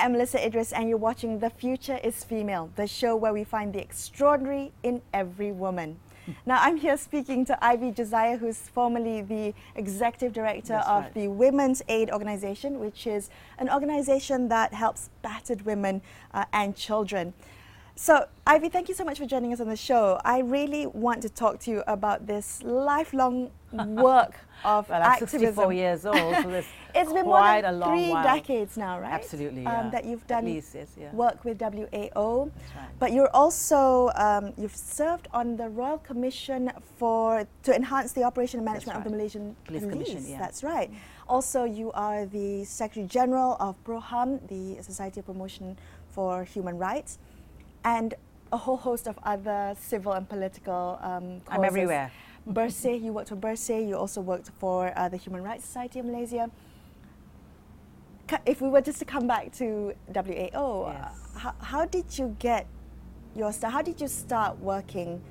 am Melisa Idris, and you're watching The Future is Female, the show where we find the extraordinary in every woman. Now, I'm here speaking to Ivy Josiah, who's formerly the Executive Director of the Women's Aid Organization, which is an organization that helps battered women and children. So, Ivy, thank you so much for joining us on the show. I really want to talk to you about this lifelong work of activism. 64 years old, so it's been more than 3 decades now, right? Absolutely, yeah. That you've done least, yes, yeah. work with WAO. That's right. But you're also, you've served on the Royal Commission to enhance the operation and management of the Malaysian Police. Commission, yeah. That's right. Also, you are the Secretary General of PROHAM, the Society of Promotion for Human Rights, and a whole host of other civil and political causes. I'm everywhere. Bersih, you worked for Bersih, you also worked for the Human Rights Society of Malaysia. If we were just to come back to WAO, yes. How did you get your start? How did you start working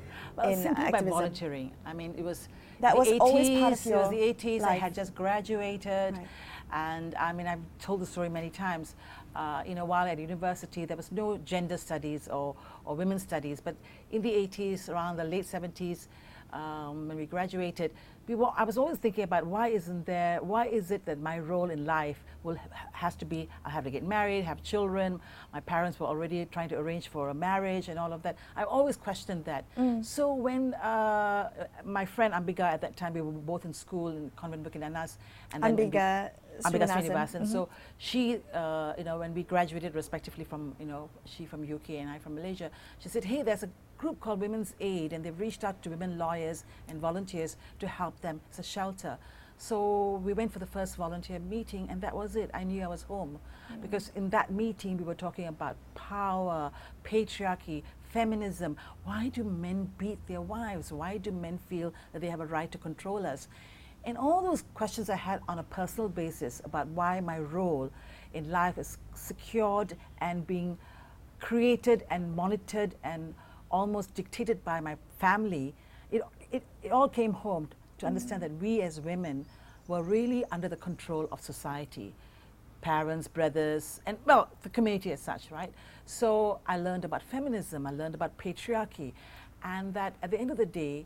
in simply activism? by volunteering. I mean, it was that the was 80s, always part of your it was the 80s, life. I had just graduated. Right. And I mean, I've told the story many times. While at university, there was no gender studies or women's studies. But in the 80s, around the late 70s, when we graduated, I was always thinking about why is it that my role in life has to be, I have to get married, have children. My parents were already trying to arrange for a marriage and all of that. I always questioned that. So when my friend Ambiga at that time, we were both in school in Convent Bukit Nanas. And Ambiga Srinivasan. So she, when we graduated respectively from, she from UK and I from Malaysia, she said, hey, there's a group called Women's Aid, and they've reached out to women lawyers and volunteers to help them. It's a shelter. So we went for the first volunteer meeting, and that was it. I knew I was home. Because in that meeting, we were talking about power, patriarchy, feminism. Why do men beat their wives? Why do men feel that they have a right to control us? And all those questions I had on a personal basis about why my role in life is secured and being created and monitored and almost dictated by my family, it all came home to understand that we as women were really under the control of society, parents, brothers, and well, the community as such, right? So I learned about feminism, I learned about patriarchy, and that at the end of the day,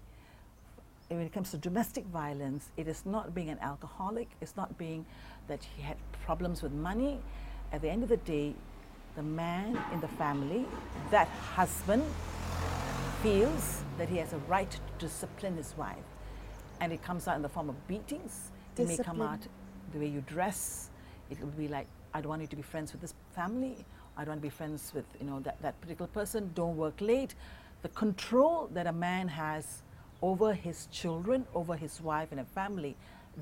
when it comes to domestic violence, it is not being an alcoholic, it's not being that he had problems with money. At the end of the day, the man in the family, that husband, feels that he has a right to discipline his wife. And it comes out in the form of beatings. It may come out the way you dress. It will be like, I don't want you to be friends with this family. I don't want to be friends with that particular person. Don't work late. The control that a man has over his children, over his wife and a family,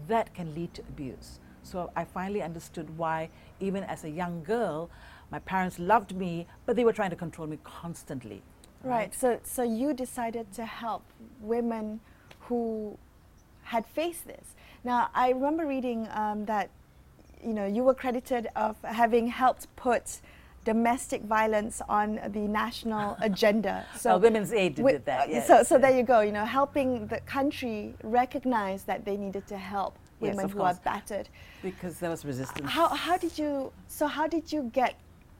that can lead to abuse. So I finally understood why, even as a young girl, my parents loved me, but they were trying to control me constantly. Right. So you decided to help women who had faced this. Now, I remember reading that you were credited of having helped put domestic violence on the national agenda. So Women's Aid did that. Yes. So there you go. Helping the country recognize that they needed to help women who are battered. Because there was resistance. How did you get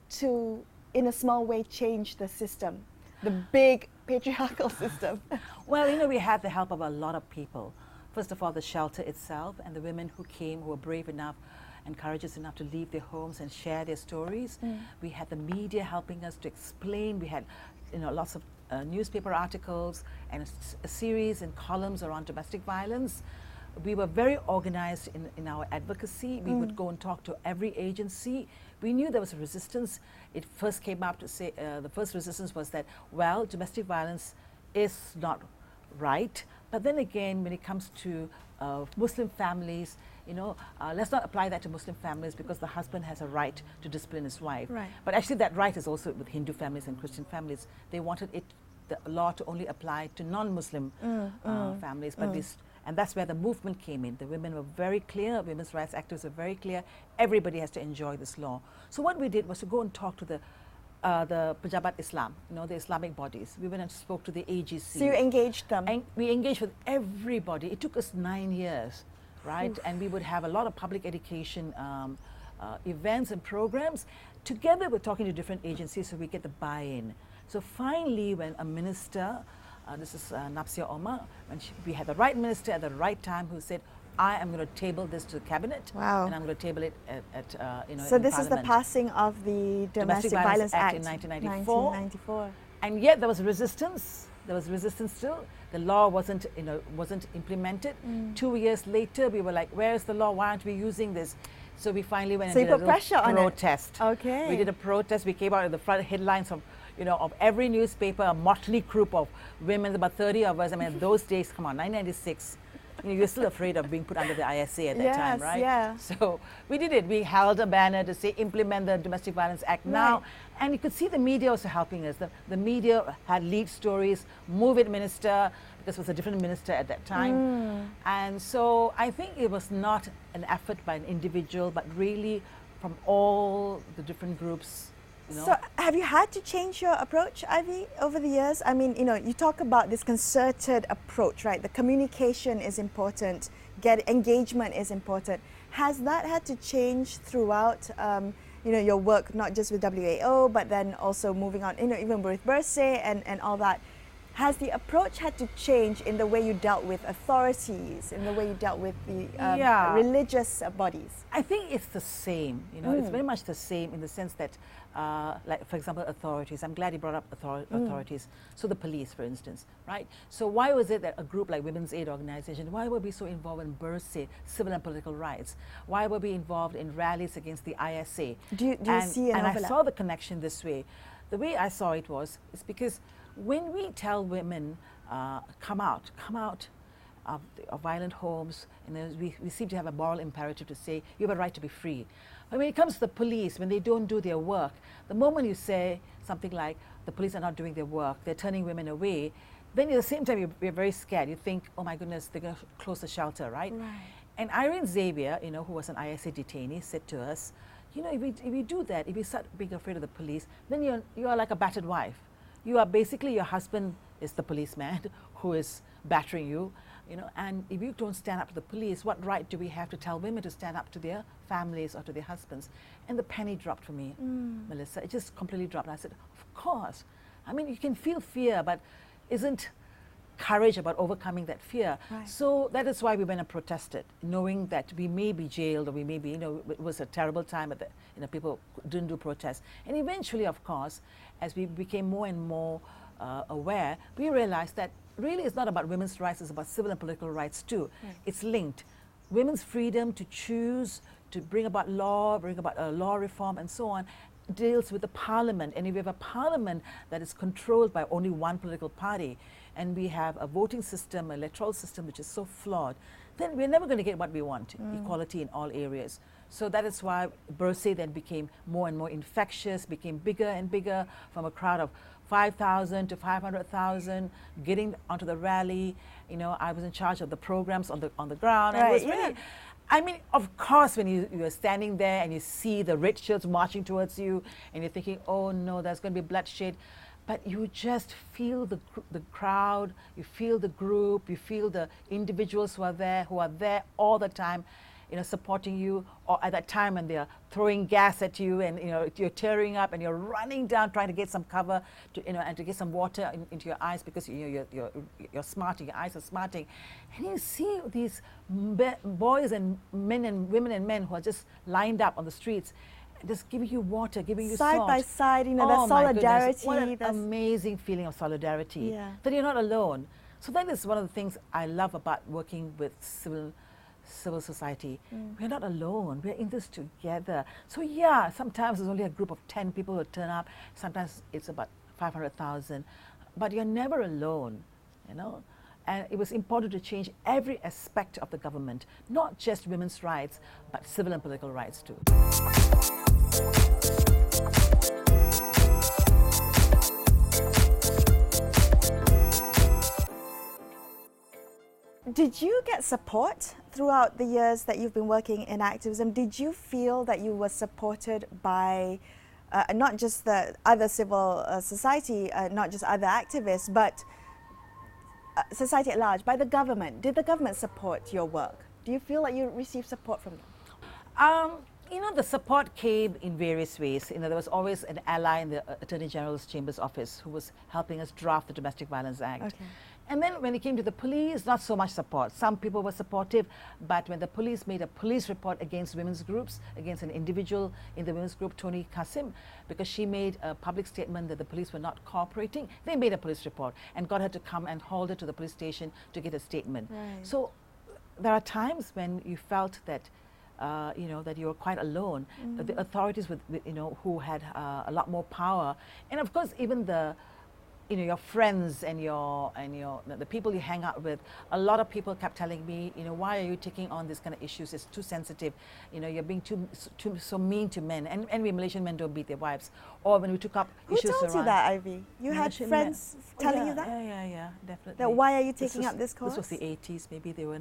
to, in a small way, change the system? The big patriarchal system? Well, we had the help of a lot of people. First of all, the shelter itself and the women who came, who were brave enough and courageous enough to leave their homes and share their stories. We had the media helping us to explain. We had lots of newspaper articles and a series and columns around domestic violence. We were very organized in our advocacy. We would go and talk to every agency. We knew there was a resistance. It first came up to say, the first resistance was that, well, domestic violence is not right. But then again, when it comes to Muslim families, let's not apply that to Muslim families because the husband has a right to discipline his wife. Right. But actually that right is also with Hindu families and Christian families. They wanted the law to only apply to non-Muslim families. But and that's where the movement came in. The women were very clear, women's rights activists were very clear, everybody has to enjoy this law. So what we did was to go and talk to the Pejabat Islam, the Islamic bodies. We went and spoke to the AGC. So you engaged them? And we engaged with everybody. It took us 9 years, right? Oof. And we would have a lot of public education events and programs. Together, we're talking to different agencies so we get the buy-in. So finally, when a minister, this is Napsia Omar, when we had the right minister at the right time who said, I am going to table this to the cabinet, wow. and I'm going to table it at So in this is the Parliament. passing of the Domestic Violence Act in 1994. 1994. And yet there was resistance. There was resistance still. The law wasn't implemented. 2 years later, we were like, where's the law? Why aren't we using this? So we finally went So and you did put pressure on it. protest. Okay. We did a protest. We came out at the front headlines of, of every newspaper, a motley group of women, about 30 of us. I mean, those days, come on, 1996. You're still afraid of being put under the ISA at that time, right? Yeah. So we did it. We held a banner to say, implement the Domestic Violence Act now. And you could see the media also helping us. The media had lead stories, Move It Minister, because it was a different minister at that time. And so I think it was not an effort by an individual, but really from all the different groups. So have you had to change your approach, Ivy, over the years? I mean, you talk about this concerted approach, right? The communication is important, engagement is important. Has that had to change throughout, your work, not just with WAO, but then also moving on, even with Berita and all that? Has the approach had to change in the way you dealt with authorities, in the way you dealt with the religious bodies? I think it's the same. It's very much the same in the sense that, like for example, authorities. I'm glad you brought up authorities. So the police, for instance, right? So why was it that a group like Women's Aid Organization, why were we so involved in Berita, civil and political rights? Why were we involved in rallies against the ISA? Do you see an overlap? And I saw the connection this way. The way I saw it is because when we tell women, come out of violent homes, we seem to have a moral imperative to say, you have a right to be free. But when it comes to the police, when they don't do their work, the moment you say something like, the police are not doing their work, they're turning women away, then at the same time you're very scared. You think, oh my goodness, they're going to close the shelter, right? And Irene Xavier, who was an ISA detainee, said to us, if we do that, if you start being afraid of the police, then you are like a battered wife. You are basically, your husband is the policeman who is battering you, and if you don't stand up to the police, what right do we have to tell women to stand up to their families or to their husbands? And the penny dropped for me, Melissa. It just completely dropped. And I said, of course. I mean, you can feel fear, but isn't courage about overcoming that fear? So that is why we went and protested, knowing that we may be jailed or we may be, it was a terrible time, but people didn't do protests. And eventually, of course, as we became more and more aware, we realized that really it's not about women's rights, it's about civil and political rights too. It's linked. Women's freedom to choose, to bring about law reform and so on, deals with the parliament. And if we have a parliament that is controlled by only one political party, and we have a voting system, an electoral system which is so flawed, then we're never going to get what we want, equality in all areas. So that is why Berita then became more and more infectious, became bigger and bigger, from a crowd of 5,000 to 500,000, getting onto the rally. I was in charge of the programs on the ground. And it was really, I mean, of course, when you're standing there and you see the red shirts marching towards you, and you're thinking, oh no, there's going to be bloodshed. But you just feel the crowd, you feel the group, you feel the individuals who are there all the time, supporting you, or at that time when they're throwing gas at you and you're tearing up and you're running down trying to get some cover and to get some water into your eyes because you're smarting, your eyes are smarting, and you see these boys and men and women and men who are just lined up on the streets, just giving you water, giving you side salt. by side, Oh that solidarity. What an amazing feeling of solidarity, that you're not alone. So that is one of the things I love about working with civil society. We're not alone, we're in this together. So yeah, sometimes there's only a group of 10 people who turn up, sometimes it's about 500,000, but you're never alone, And it was important to change every aspect of the government, not just women's rights, but civil and political rights too. Did you get support throughout the years that you've been working in activism? Did you feel that you were supported by not just the other civil society, not just other activists, but society at large, by the government? Did the government support your work? Do you feel like you received support from them? You know, the support came in various ways. You know, there was always an ally in the Attorney General's Chamber's office who was helping us draft the Domestic Violence Act. Okay. And then when it came to the police, not so much support. Some people were supportive, but when the police made a police report against women's groups, against an individual in the women's group, Tony Kasim, because she made a public statement that the police were not cooperating, they made a police report and got her to come and hold her to the police station to get a statement. Right. So there are times when you felt that you know, that you were quite alone. The authorities, you know, who had a lot more power, and of course, even the, you know, your friends and the people you hang out with. A lot of people kept telling me, you know, why are you taking on this kind of issues? It's too sensitive. You know, you're being so mean to men, and we Malaysian men don't beat their wives. Or when we took up Who issues told you around that, Ivy? You had Malaysian friends telling yeah, you that? Yeah, definitely. That why are you taking up this cause? This was the 80s. Maybe they were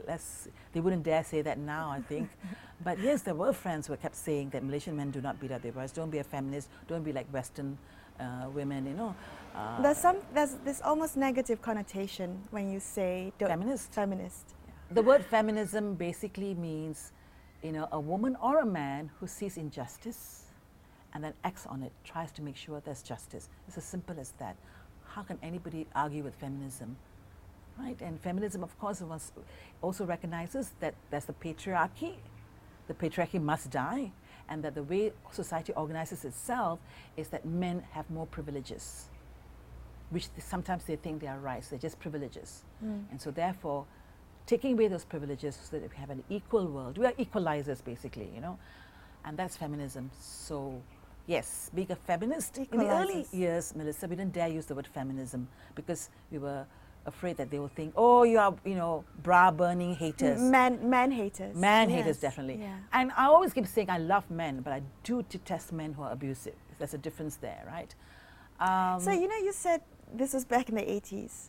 less. They wouldn't dare say that now, I think. But yes, there were friends who kept saying that Malaysian men do not beat up their wives. Don't be a feminist. Don't be like Western women. You know. There's this almost negative connotation when you say feminist. Feminist. The word feminism basically means, you know, a woman or a man who sees injustice and then acts on it, tries to make sure there's justice. It's as simple as that. How can anybody argue with feminism, right? And feminism, of course, also recognizes that there's the patriarchy. The patriarchy must die, and that the way society organizes itself is that men have more privileges, which sometimes they think they are rights, they're just privileges. And so therefore, taking away those privileges so that we have an equal world. We are equalizers, basically, you know, and that's feminism. So yes, being a feminist, in the early years, Melissa, we didn't dare use the word feminism because we were afraid that they will think, oh, you are, you know, bra-burning haters. Man haters. Man haters, definitely. Yeah. And I always keep saying I love men, but I do detest men who are abusive. There's a difference there, right? So, you know, you said this was back in the 80s.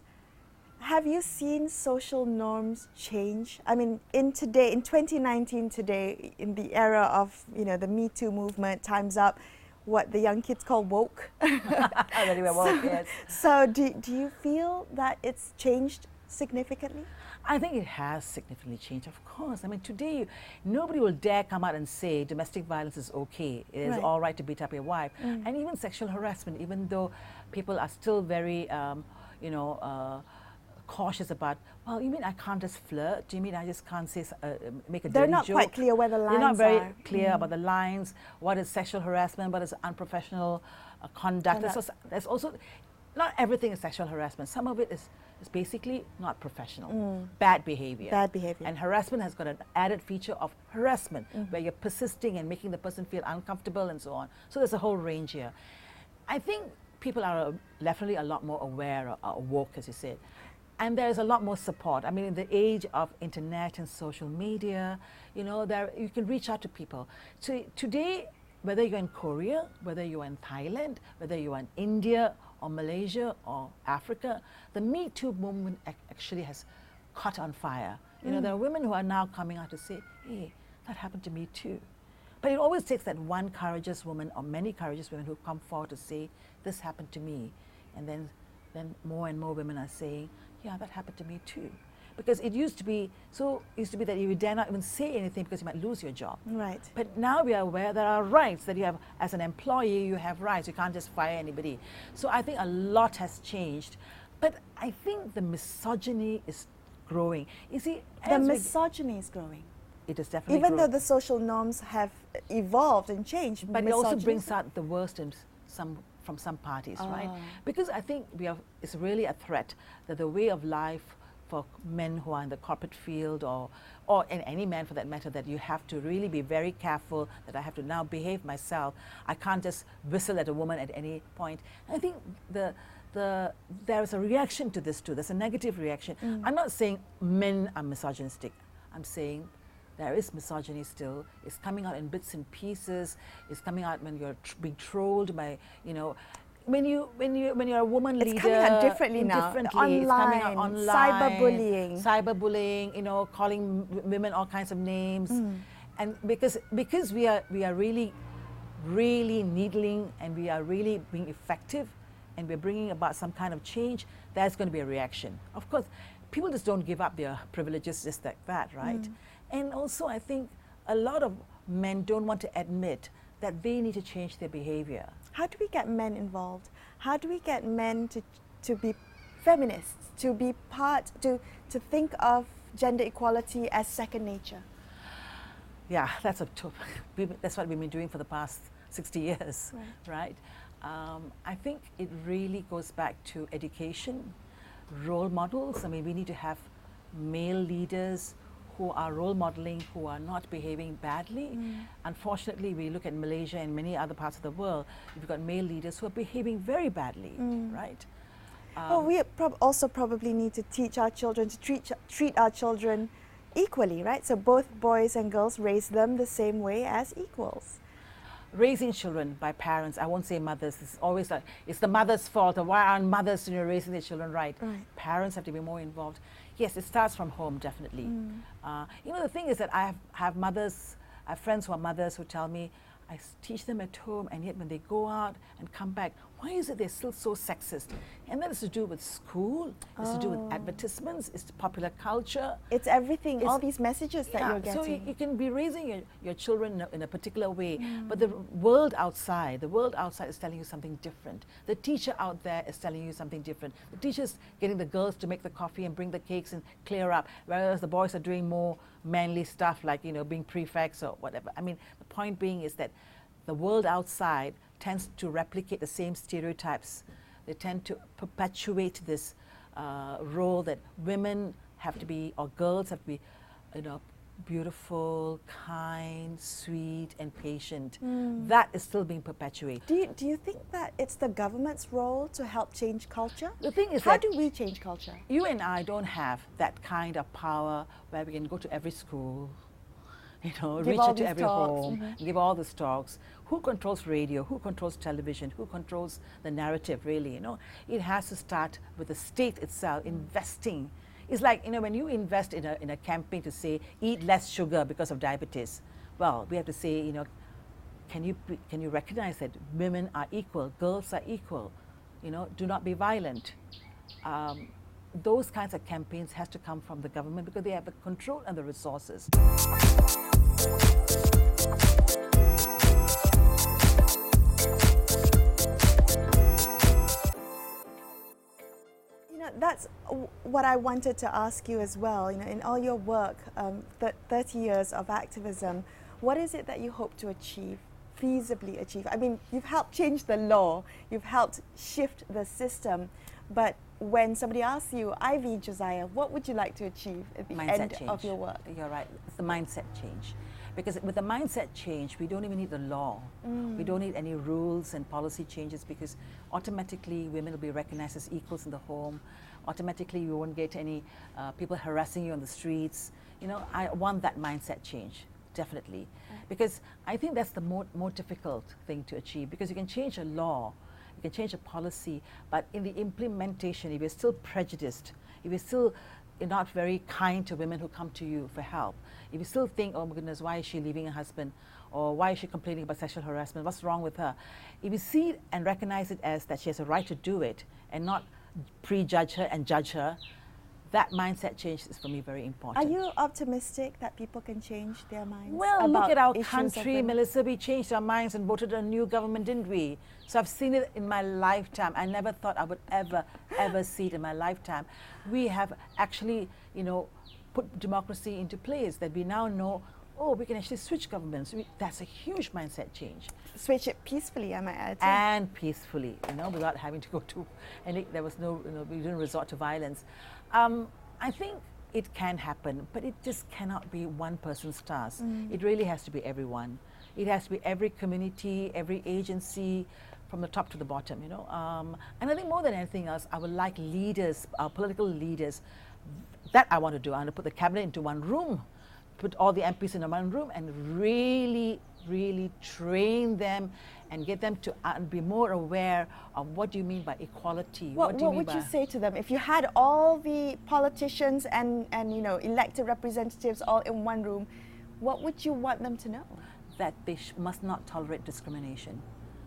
Have you seen social norms change? I mean, in 2019 today, in the era of, you know, the Me Too movement, Time's Up, what the young kids call woke. Already we're woke, yes. So do you feel that it's changed significantly? I think it has significantly changed, of course. I mean, today, nobody will dare come out and say domestic violence is okay. It is all right to beat up your wife. And even sexual harassment, even though people are still very, you know, cautious about, well, you mean I can't just flirt? Do you mean I just can't say, make a dirty joke? They're not quite clear where the lines are. They're not very clear about the lines. What is sexual harassment? What is unprofessional conduct? There's also, not everything is sexual harassment. Some of it is basically not professional. Bad behavior. Bad behavior. And harassment has got an added feature of harassment, where you're persisting and making the person feel uncomfortable and so on. So there's a whole range here. I think people are definitely a lot more aware or woke, as you said. And there's a lot more support. I mean, in the age of internet and social media, you know, you can reach out to people. So today, whether you're in Korea, whether you're in Thailand, whether you're in India or Malaysia or Africa, the Me Too movement actually has caught on fire. You know, there are women who are now coming out to say, hey, that happened to me too. But it always takes that one courageous woman or many courageous women who come forward to say, this happened to me. And then more and more women are saying, yeah, that happened to me too. Because it used to be that you dare not even say anything because you might lose your job. Right. But now we are aware there are rights that you have, as an employee, you have rights. You can't just fire anybody. So I think a lot has changed. But I think the misogyny is growing. You see, the misogyny is growing. It is definitely Even growing. though the social norms have evolved and changed. But it also brings out the worst in from some parties, right? Because I think it's really a threat that the way of life for men who are in the corporate field or in any man for that matter, that you have to really be very careful, that I have to now behave myself. I can't just whistle at a woman at any point. I think there is a reaction to this too. There's a negative reaction. I'm not saying men are misogynistic. I'm saying there is misogyny still. It's coming out in bits and pieces. It's coming out when you're being trolled by, you know, when you're a woman leader. It's coming out differently now. Online, it's coming out online. Cyberbullying. Cyberbullying, you know, calling women all kinds of names. And because we are really, really needling and we are really being effective and we're bringing about some kind of change, there's going to be a reaction. Of course, people just don't give up their privileges just like that, right? And also, I think a lot of men don't want to admit that they need to change their behavior. How do we get men involved? How do we get men to be feminists, to be part, to think of gender equality as second nature? Yeah, that's that's what we've been doing for the past 60 years, right? I think it really goes back to education, role models. I mean, we need to have male leaders who are role modeling, who are not behaving badly. Unfortunately, we look at Malaysia and many other parts of the world, we've got male leaders who are behaving very badly, right? Well, we also probably need to teach our children to treat our children equally, right? So both boys and girls, raise them the same way as equals. Raising children by parents, I won't say mothers, it's always like, it's the mother's fault, or why aren't mothers raising their children right? Parents have to be more involved. Yes, it starts from home, definitely. You know, the thing is that I have mothers, I have friends who are mothers who tell me, I teach them at home, and yet when they go out and come back, why is it they're still so sexist? And that is to do with school, it's to do with advertisements, it's popular culture. It's everything, all these messages that you're getting. So you can be raising your children in a particular way, but the world outside is telling you something different. The teacher out there is telling you something different. The teacher's getting the girls to make the coffee and bring the cakes and clear up, whereas the boys are doing more manly stuff like, you know, being prefects or whatever. I mean, the point being is that the world outside tends to replicate the same stereotypes. They tend to perpetuate this role that women have to be, or girls have to be, you know, beautiful, kind, sweet, and patient. That is still being perpetuated. Do you think that it's the government's role to help change culture? The thing is, how do we change culture? You and I don't have that kind of power where we can go to every school, you know, reach into every home, give all these talks. Who controls radio? Who controls television? Who controls the narrative, really, you know? It has to start with the state itself investing. It's like, you know, when you invest in a campaign to say, eat less sugar because of diabetes, well, we have to say, you know, can you recognize that women are equal, girls are equal, you know, do not be violent. Those kinds of campaigns has to come from the government because they have the control and the resources. That's what I wanted to ask you as well. You know, in all your work, 30 years of activism, what is it that you hope to achieve, feasibly achieve? I mean, you've helped change the law, you've helped shift the system, but when somebody asks you, Ivy Josiah, what would you like to achieve at the end of your work? You're right, it's the mindset change. Because with the mindset change, we don't even need the law. We don't need any rules and policy changes because automatically women will be recognized as equals in the home. Automatically you won't get any people harassing you on the streets. You know, I want that mindset change, definitely. Because I think that's the more difficult thing to achieve because you can change a law, you can change a policy, but in the implementation, if you're still prejudiced, if you're still not very kind to women who come to you for help, if you still think, oh my goodness, why is she leaving her husband? Or why is she complaining about sexual harassment? What's wrong with her? If you see it and recognize it as that she has a right to do it and not prejudge her and judge her, that mindset change is for me very important. Are you optimistic that people can change their minds? Well, look at our country, Melissa. We changed our minds and voted a new government, didn't we? So I've seen it in my lifetime. I never thought I would ever see it in my lifetime. We have actually, you know, put democracy into place that we now know, oh, we can actually switch governments. That's a huge mindset change. Switch it peacefully, I might add. And peacefully, you know, without having to go to, and there was no, you know, we didn't resort to violence. I think it can happen, but it just cannot be one person's task. It really has to be everyone. It has to be every community, every agency, from the top to the bottom, you know. And I think more than anything else, I would like leaders, our political leaders, that I want to do. I want to put the cabinet into one room, put all the MPs in one room and really train them and get them to be more aware of what do you mean by equality. What would you say to them if you had all the politicians and you know, elected representatives all in one room? What would you want them to know? That they must not tolerate discrimination,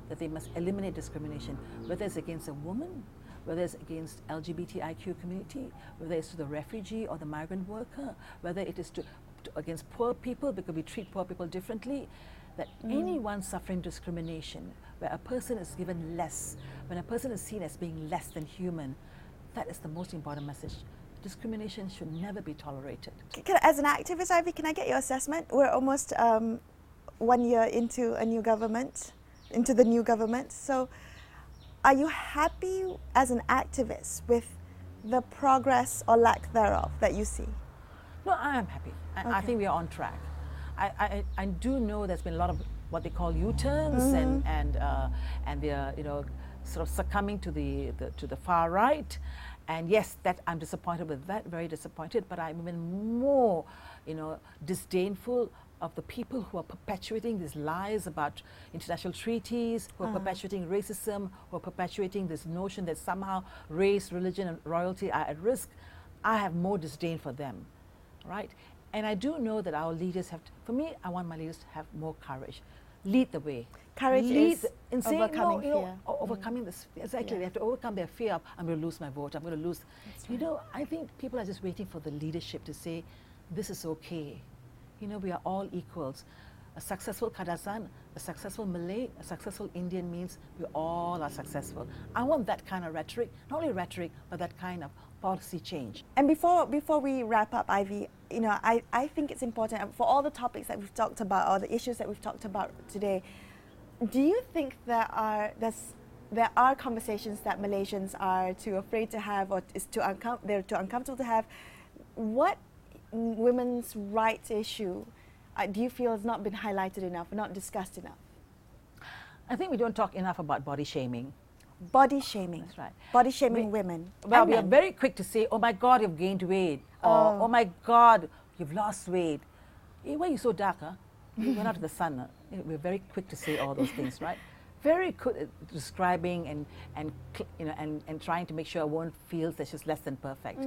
that they must eliminate discrimination, whether it's against a woman, whether it's against LGBTIQ community, whether it's to the refugee or the migrant worker, whether it is to against poor people because we treat poor people differently, that anyone suffering discrimination, where a person is given less, when a person is seen as being less than human, that is the most important message. Discrimination should never be tolerated. As an activist, Ivy, can I get your assessment? We're almost 1 year into a new government, into the new government. So are you happy as an activist with the progress or lack thereof that you see? No, I am happy. I think we are on track. I do know there's been a lot of what they call U-turns and they're sort of succumbing to the far right. And yes, that I'm disappointed with that, very disappointed. But I'm even more, disdainful of the people who are perpetuating these lies about international treaties, who are perpetuating racism, who are perpetuating this notion that somehow race, religion, and royalty are at risk. I have more disdain for them, right? And I do know that our leaders have, for me, I want my leaders to have more courage. Lead the way. Courage is in saying, overcoming fear. Overcoming this, exactly. Yeah. They have to overcome their fear of, I'm going to lose my vote, I'm going to lose. That's right. I think people are just waiting for the leadership to say, this is okay. We are all equals. A successful Kadazan, a successful Malay, a successful Indian means we all are successful. I want that kind of rhetoric, not only rhetoric, but that kind of policy change. And before we wrap up, Ivy, I think it's important for all the topics that we've talked about, or the issues that we've talked about today. Do you think there are conversations that Malaysians are too afraid to have, or they're too uncomfortable to have? What women's rights issue do you feel has not been highlighted enough, not discussed enough? I think we don't talk enough about body shaming. Body shaming. That's right. Body shaming women. Well, and we are men. very quick to say, oh my God, you've gained weight. Or, oh my God, you've lost weight. Hey, why are you so dark, huh? You went out to the sun. Huh? We're very quick to say all those things, right? Very good at describing and trying to make sure a woman feels that she's less than perfect.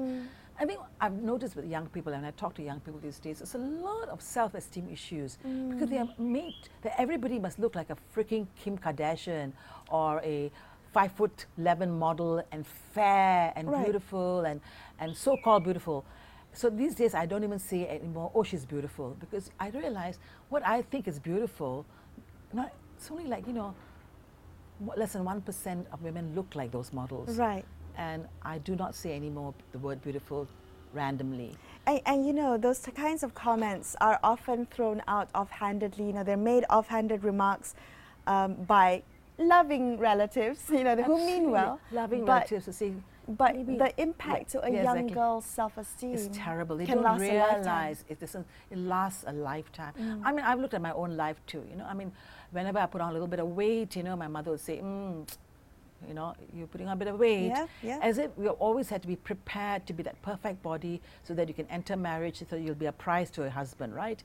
I think I've noticed with young people, and I talk to young people these days, there's a lot of self-esteem issues because they are made that everybody must look like a freaking Kim Kardashian or a 5'11" model and fair and beautiful and so-called beautiful. So these days I don't even say anymore, oh, she's beautiful, because I realize what I think is beautiful, it's only like, less than 1% of women look like those models. Right. And I do not say anymore the word beautiful randomly. And those kinds of comments are often thrown out offhandedly. They're made offhanded remarks by loving relatives, who mean well. Loving relatives to say. But the impact to a young girl's self-esteem is terrible. They can don't last realize it lasts a lifetime. I mean, I've looked at my own life too. I mean, whenever I put on a little bit of weight, my mother would say, you're putting on a bit of weight. Yeah. As if we always had to be prepared to be that perfect body so that you can enter marriage, so you'll be a prize to a husband, right?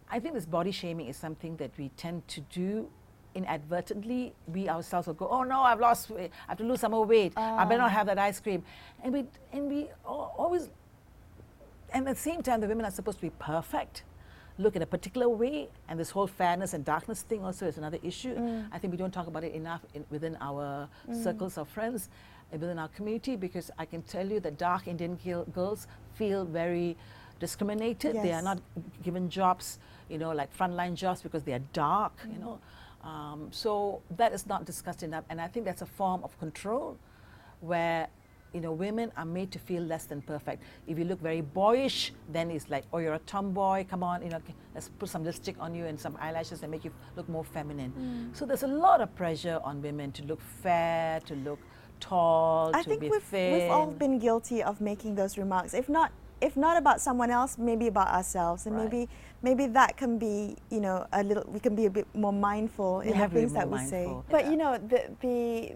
I think this body shaming is something that we tend to do inadvertently. We ourselves will go, oh no, I've lost weight, I have to lose some more weight, I better not have that ice cream. And we always, and at the same time, the women are supposed to be perfect, look in a particular way, and this whole fairness and darkness thing also is another issue. I think we don't talk about it enough within our circles of friends, within our community, because I can tell you that dark Indian girls feel very discriminated. Yes. They are not given jobs, like frontline jobs because they are dark, so that is not discussed enough, and I think that's a form of control where women are made to feel less than perfect. If you look very boyish, then it's like, oh, you're a tomboy, come on, let's put some lipstick on you and some eyelashes and make you look more feminine. So there's a lot of pressure on women to look fair, to look tall, I to think be we've all been guilty of making those remarks. If not about someone else, maybe about ourselves, and maybe that can be, we can be a bit more mindful in the things that we say. But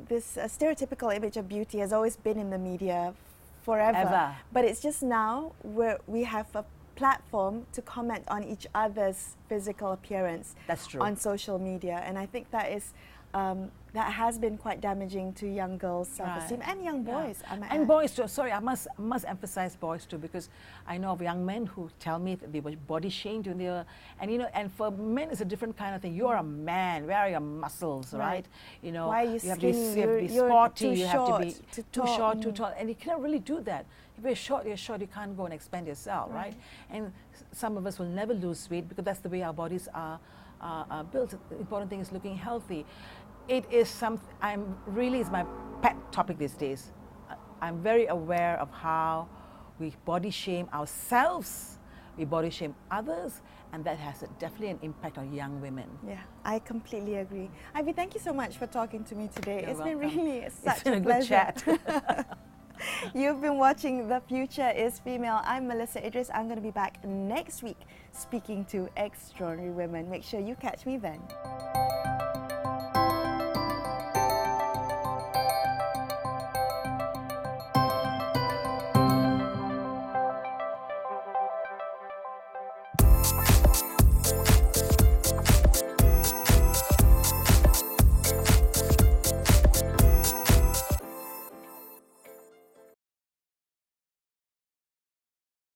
this stereotypical image of beauty has always been in the media forever. But it's just now where we have a platform to comment on each other's physical appearance. That's true. On social media, and I think that is that has been quite damaging to young girls' self-esteem and young boys. And boys too. Sorry, I must emphasize boys too, because I know of young men who tell me that they were body shamed when they were, and you know, and for men it's a different kind of thing. You're a man. Where are your muscles, right? You know, why are you have skinny? to be sporty. You're you have to be too short, too tall, and you cannot really do that. If you're short, you're short. You can't go and expand yourself, right? And some of us will never lose weight because that's the way our bodies are built. The important thing is looking healthy. It is something, it's my pet topic these days. I'm very aware of how we body shame ourselves, we body shame others, and that has definitely an impact on young women. Yeah, I completely agree. Ivy, thank you so much for talking to me today. You're It's welcome. been really such It's been a a pleasure. good chat. You've been watching The Future is Female. I'm Melisa Idris. I'm going to be back next week speaking to extraordinary women. Make sure you catch me then.